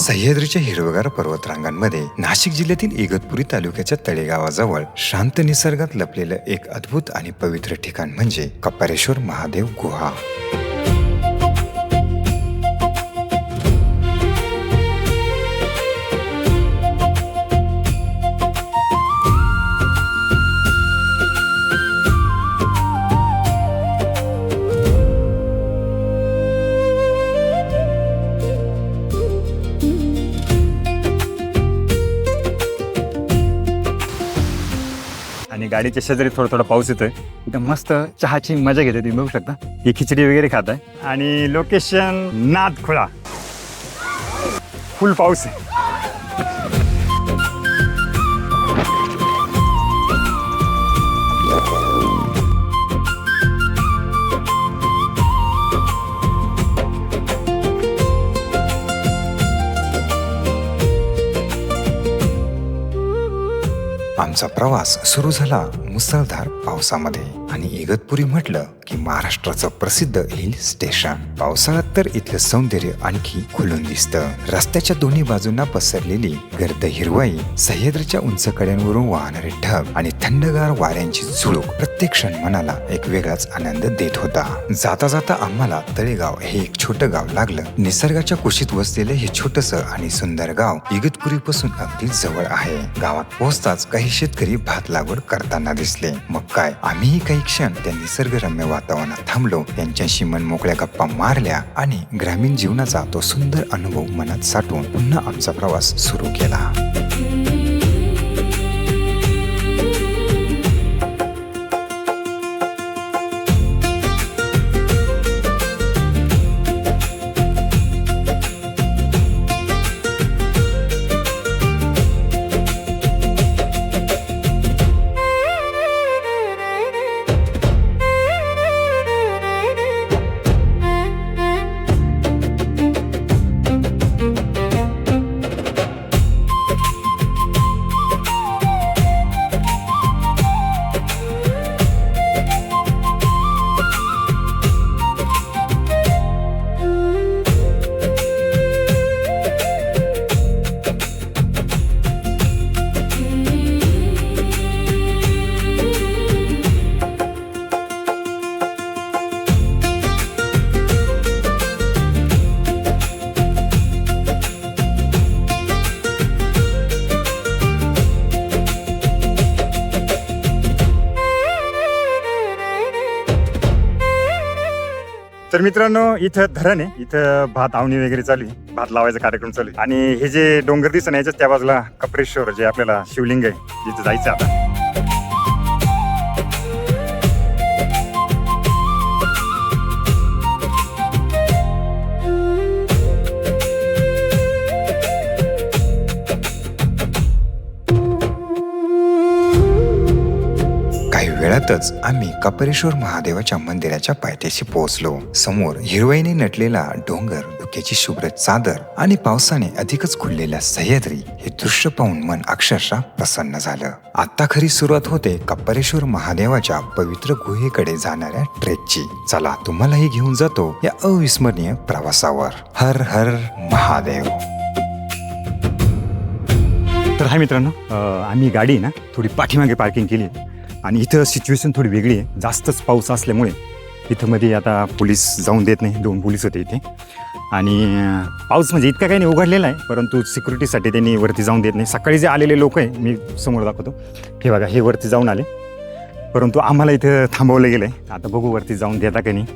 सह्याद्रीच्या हिरवगार पर्वतरांगांमध्ये नाशिक जिल्ह्यातील इगतपुरी तालुक्याच्या तळेगावाजवळ शांत निसर्गात लपलेलं एक अद्भुत आणि पवित्र ठिकाण म्हणजे कपारेश्वर महादेव गुहा. आणि गाडीच्या शेजारी थोडा पाऊस येतोय. एकदम मस्त चहाची मजा घेते तुम्ही बघू शकता. ही खिचडी वगैरे खात आहे आणि लोकेशन नादखोळा. फुल पाऊस आहे. आमचा प्रवास सुरू झाला मुसळधार पावसामध्ये आणि इगतपुरी म्हटलं की महाराष्ट्राचं प्रसिद्ध हिल स्टेशन. पावसाळ्यात तर इथलं सौंदर्य आणखी खुलून दिसतं. रस्त्याच्या दोन्ही बाजूंना पसरलेली गर्द हिरवाई, सह्याद्रीच्या उंच कड्यांवरून वाहणारे ढग आणि थंडगार वाऱ्यांची झुळूक प्रत्येक क्षण मनाला एक वेगळाच आनंद देत होता. जाता जाता आम्हाला तळेगाव हे एक छोटं गाव लागलं. निसर्गाच्या कुशीत वसलेलं हे छोटंसं आणि सुंदर गाव इगतपुरी पासून अगदी जवळ आहे. गावात पोहोचताच काही शेतकरी भात लागवड करताना दिसले. मग काय, आम्हीही काही क्षण त्या निसर्गरम्य वातावरणात थांबलो, त्यांच्याशी मनमोकळ्या गप्पा मारल्या आणि ग्रामीण जीवनाचा तो सुंदर अनुभव मनात साठवून पुन्हा आमचा प्रवास सुरू केला. तर मित्रांनो, इथं धरण आहे. इथं भात आवणी वगैरे चालू आहे. भात लावायचा कार्यक्रम चालू आहे. आणि हे जे डोंगर दिसत नाही, त्या बाजूला कपारेश्वर जे आपल्याला शिवलिंग आहे, जिथं जायचं आता. वेळातच आम्ही कपारेश्वर महादेवाच्या मंदिराच्या पायथ्याशी पोहोचलो. समोर हिरवाईने नटलेला डोंगर, धुक्याची शुभ्र चादर आणि पावसाने अधिकच खुललेल्या सह्याद्री हे दृश्य पाहून मन अक्षरशः प्रसन्न झालं. आता खरी सुरुवात होते कपारेश्वर महादेवाच्या पवित्र गुहेकडे जाणाऱ्या ट्रेकची. चला, तुम्हालाही घेऊन जातो या अविस्मरणीय प्रवासावर. हर हर महादेव. तर हा मित्रांनो, आम्ही गाडी ना थोडी पाठीमागे पार्किंग केली आणि इथं सिच्युएशन थोडी वेगळी आहे. जास्तच पाऊस असल्यामुळे इथं मध्ये आता पोलीस जाऊन देत नाही. 2 पोलीस होते इथे आणि पाऊस म्हणजे इतका काही नाही उघडलेला आहे, परंतु सिक्युरिटीसाठी त्यांनी वरती जाऊन देत नाही. सकाळी जे आलेले लोक आहे, मी समोर दाखवतो, हे बघा, हे वरती जाऊन आले, परंतु आम्हाला इथं थांबवलं गेलं आहे. आता बघू वरती जाऊन देता का नाही.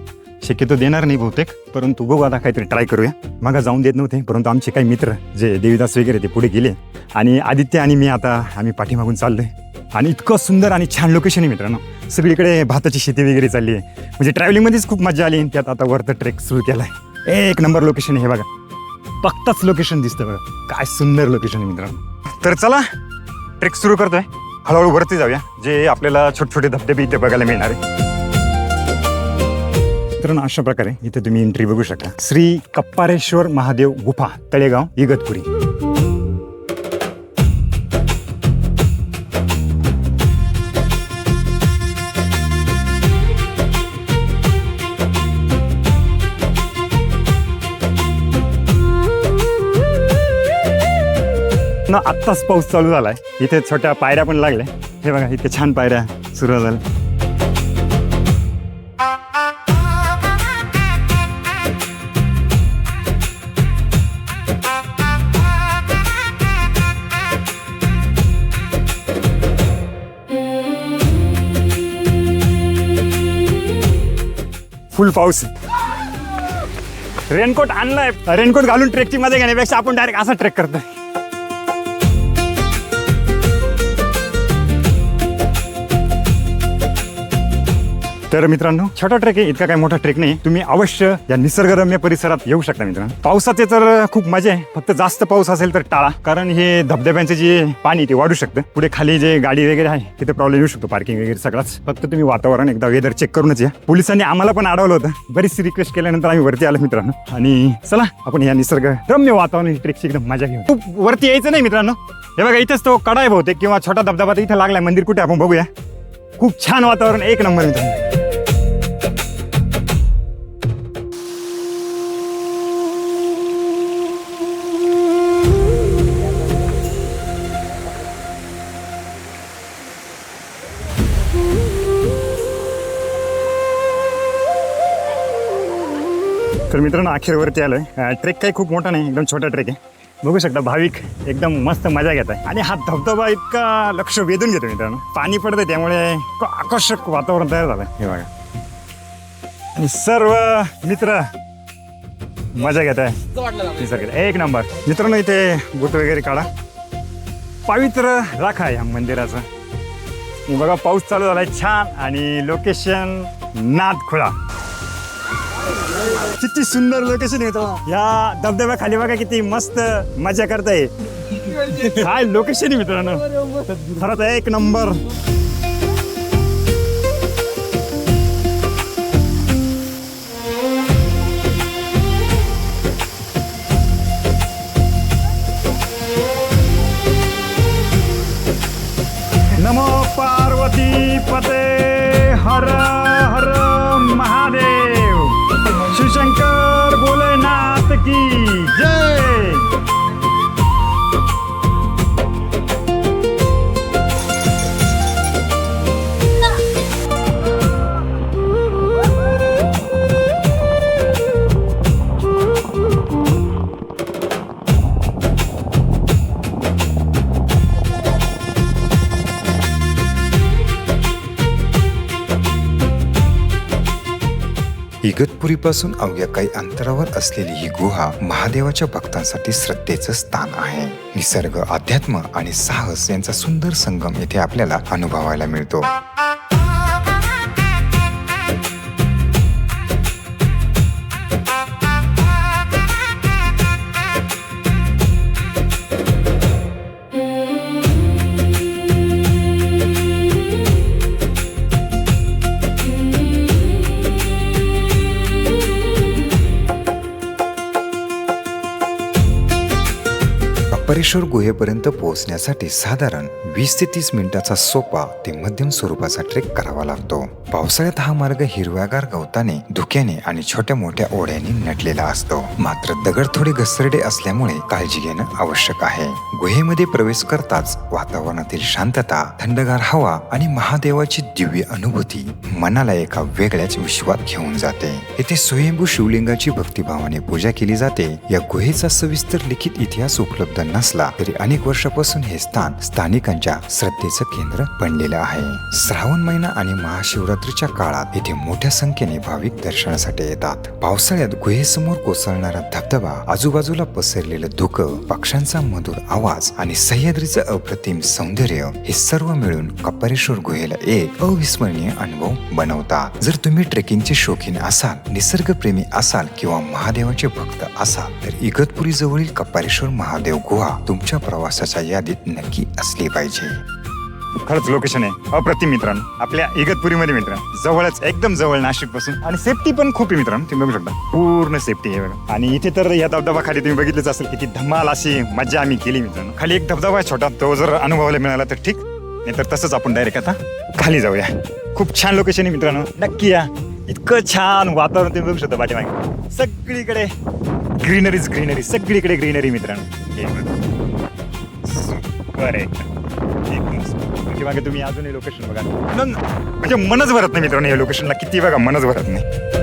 शक्यतो देणार नाही बहुतेक, परंतु बघू आता काहीतरी ट्राय करूया. मग जाऊन देत नव्हते, परंतु आमचे काही मित्र जे देवीदास वगैरे ते पुढे गेले आणि आदित्य आणि मी आता आम्ही पाठीमागून चाललोय. आणि इतकं सुंदर आणि छान लोकेशन आहे मित्रांनो. सगळीकडे भाताची शेती वगैरे चालली आहे. म्हणजे ट्रॅव्हलिंगमध्येच खूप मजा आली. त्यात आता वरतं ट्रेक सुरू केला आहे. एक नंबर लोकेशन आहे हे बघा. बघताच लोकेशन दिसतं बघा, काय सुंदर लोकेशन आहे मित्रांनो. तर चला, ट्रेक सुरू करतोय. हळूहळू वरती जाऊया, जे आपल्याला छोटे छोटे धबधबे इथे बघायला मिळणार आहे. मित्रांनो, अशा प्रकारे इथे तुम्ही एंट्री बघू शकता. श्री कपारेश्वर महादेव गुफा, तळेगाव, इगतपुरी. मगापासून आत्ताच पाऊस चालू झालाय. इथे छोट्या पायऱ्या पण लागल्या. हे बघा इथे छान पायऱ्या सुरू झाल्या. फुल पाऊस. रेनकोट आणलाय. रेनकोट घालून ट्रेकची मजा घेण्यापेक्षा आपण डायरेक्ट असा ट्रेक करतोय. तर मित्रांनो छोटा ट्रेक आहे, इतका काही मोठा ट्रेक नाही. तुम्ही अवश्य या निसर्गरम्य परिसरात येऊ शकता मित्रांनो. पावसाचे तर खूप मजा आहे, फक्त जास्त पाऊस असेल तर टाळा, कारण हे धबधब्यांचे जे पाणी ते वाढू शकतं. पुढे खाली जे गाडी वगैरे आहे तिथे प्रॉब्लेम येऊ शकतो, पार्किंग वगैरे सगळाच. फक्त तुम्ही वातावरण एकदा वेदर चेक करूनच या. पोलिसांनी आम्हाला पण अडवलं होतं, बरीचशी रिक्वेस्ट केल्यानंतर आम्ही वरती आलो मित्रांनो. आणि चला आपण या निसर्गरम्य वातावरण ट्रेकची एकदम मजा घेऊ. खूप वरती यायचं नाही मित्रांनो. हे बघा इथेच तो कडा आहे बहुतेक, किंवा छोटा धबधबा इथे लागलाय. मंदिर कुठे आपण बघूया. खूप छान वातावरण, एक नंबर मित्रांनो. तर मित्रांनो अखेरवरती आलोय. ट्रेक काही खूप मोठा नाही, एकदम छोटा ट्रेक आहे. बघू शकता भाविक एकदम मस्त मजा घेत आहे. आणि हा धबधबा इतका लक्ष वेधून घेतो मित्रांनो. पाणी पडतं त्यामुळे आकर्षक वातावरण तयार झालं. हे बघा आणि सर्व मित्र मजा घेत आहे. एक नंबर मित्रांनो. इथे बोट वगैरे काढा, पवित्र राखा या मंदिराचं. बघा पाऊस चालू झालाय छान. आणि लोकेशन नादखुळा. किती सुंदर लोकेशन येतो या धबधब्या खाली. बघा किती मस्त मजा करताय. काय लोकेशन आहे मित्रांनो, खरंच एक नंबर. नमो पार्वती पते हर हर महादेव. शिवशंकर भोलेनाथ की जय. इगतपुरीपासून अवघ्या काही अंतरावर असलेली ही गुहा महादेवाच्या भक्तांसाठी श्रद्धेचं स्थान आहे. निसर्ग, अध्यात्म आणि साहस यांचा सुंदर संगम येथे आपल्याला अनुभवायला मिळतो. कपारेश्वर गुहेपर्यंत पोहोचण्यासाठी साधारण 20 ते 30 मिनिटाचा सोपा ते मध्यम स्वरूपाचा ट्रेक करावा लागतो. पावसाळ्यात हा मार्ग हिरव्यागार गवताने, धुक्याने आणि छोट्या मोठ्या ओढ्यांनी नटलेला असतो. मात्र दगड थोडे घसरडे असल्यामुळे काळजी घेणं आवश्यक आहे. गुहेमध्ये प्रवेश करताच वातावरणातील शांतता, थंडगार हवा आणि महादेवाची दिव्य अनुभूती मनाला एका वेगळ्याच विश्वात घेऊन जाते. येथे स्वयंभू शिवलिंगाची भक्तिभावाने पूजा केली जाते. या गुहेचा सविस्तर लिखित इतिहास उपलब्ध नसला तरी अनेक वर्षापासून हे स्थान स्थानिकांच्या श्रद्धेचं केंद्र बनलेलं आहे. श्रावण महिना आणि महाशिवरात्रीच्या काळात येथे मोठ्या संख्येने भाविक दर्शनासाठी येतात. पावसाळ्यात गुहेसमोर कोसळणारा धबधबा, आजूबाजूला पसरलेलं धुकं, पक्ष्यांचा मधुर आवाज आणि सह्याद्रीचं अप्रतिम सौंदर्य हे सर्व मिळून कपारेश्वर गुहेला एक अविस्मरणीय अनुभव बनवतात. जर तुम्ही ट्रेकिंगचे शौकीन असाल, निसर्गप्रेमी असाल किंवा महादेवाचे भक्त असाल तर इगतपुरी जवळील कपारेश्वर महादेव गुहा तुमच्या प्रवासाच्या यादीत नक्की असली पाहिजे. खरंच लोकेशन आहे अप्रतिम मित्रांनो. आपल्या इगतपुरीमध्ये मित्रांनो जवळच, एकदम जवळ नाशिक पासून. आणि सेफ्टी पण खूप आहे मित्रांनो. तुम्ही बघू शकता पूर्ण सेफ्टी आहे बघा. आणि इथे तर या धबधबा खाली तुम्ही बघितलंच असेल किती धमाल अशी मजा आम्ही केली मित्रांनो. खाली एक धबधबा आहे छोटा, तो जर अनुभवायला मिळाला तर ठीक, नाही तर तसंच आपण डायरेक्ट आता खाली जाऊया. खूप छान लोकेशन आहे मित्रांनो, नक्की या. इतकं छान वातावरण तुम्ही बघू शकता पाठीमागे. सगळीकडे ग्रीनरीज ग्रीनरी, सगळीकडे ग्रीनरी मित्रांनो. सुपर आहे एक मस्त मागे तुम्ही अजूनही लोकेशन बघा म्हणजे मनच भरत नाही मित्रांनो या लोकेशनला किती बघा मनच भरत नाही.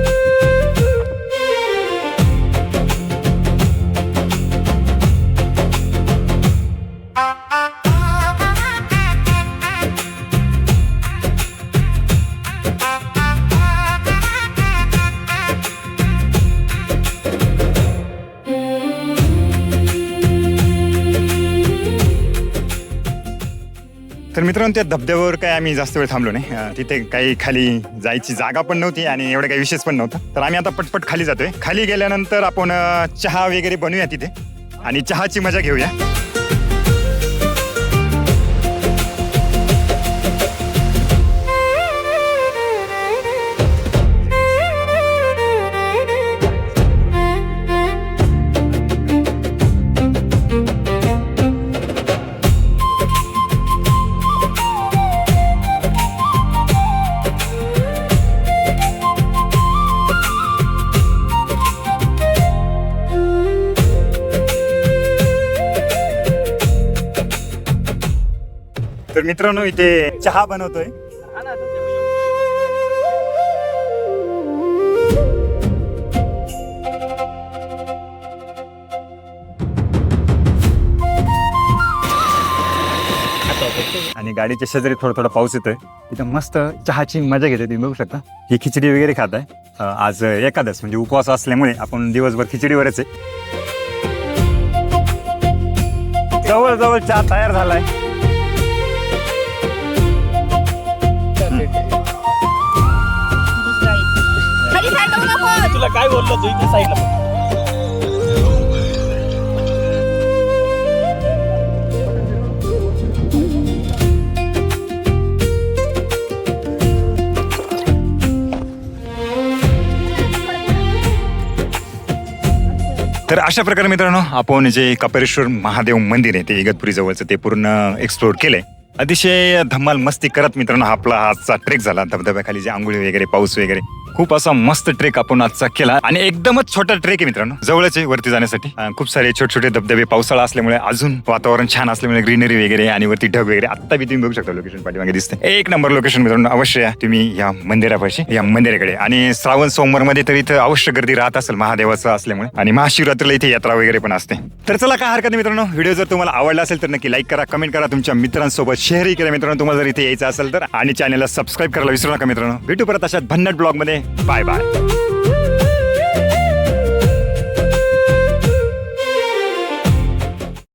तर मित्रांनो त्या धबधब्यावर काय आम्ही जास्त वेळ थांबलो नाही तिथे काही खाली जायची जागा पण नव्हती आणि एवढं काही विशेष पण नव्हता. तर आम्ही आता पटपट खाली जातोय. खाली गेल्यानंतर आपण चहा वगैरे बनवूया तिथे आणि चहाची मजा घेऊया. तर मित्रांनो इथे चहा बनवतोय. आणि गाडीच्या शेजारी थोडा थोडा पाऊस येतोय. इथं मस्त चहाची मजा घेते तुम्ही बघू शकता. ही खिचडी वगैरे खात आहे. आज एकादश म्हणजे उपवास असल्यामुळे आपण दिवसभर खिचडीवरच आहे. जवळजवळ चहा तयार झालाय. तुला काय बोललो तू इथे साईडला. तर अशा प्रकारे मित्रांनो आपण जे कपेश्वर महादेव मंदिर आहे ते इगतपुरी जवळचं ते पूर्ण एक्सप्लोर केलंय. अतिशय धमाल मस्ती करत मित्रांनो आपला आजचा ट्रेक झाला. धबधब्याखाली जे आंघोळी वगैरे पाऊस वगैरे खूप असा मस्त ट्रेक आपण आजचा केला आणि एकदमच छोटा ट्रेक आहे मित्रांनो जवळच आहे वरती जाण्यासाठी. खूप सारे छोटे छोटे धबधबे पावसाळा असल्यामुळे अजून वातावरण छान असल्यामुळे ग्रीनरी वगैरे आणि वरती ढग वगैरे आता बी तुम्ही बघू शकता लोकेशन पाठीमागे दिसते. एक नंबर लोकेशन मित्रांनो अवश्य या तुम्ही या मंदिरापाशी या मंदिराकडे. आणि श्रावण सोमवार मध्ये तर इथं अवश्य गर्दी राहत असेल महादेवाचं असल्यामुळे आणि महाशिवरात्रीला इथे यात्रा वगैरे पण असते. तर चला काय हरकत नाही मित्रांनो व्हिडिओ जर तुम्हाला आवडला असेल तर नक्की लाईक करा कमेंट करा तुमच्या मित्रांसोबत शेअरही करा मित्रांनो तुम्हाला जर इथे यायचं असेल तर आणि चॅनलला सबस्क्राईब करायला विसरू नका मित्रांनो. भेटू परत अशात भन्नाट ब्लॉग मध्ये. Bye bye.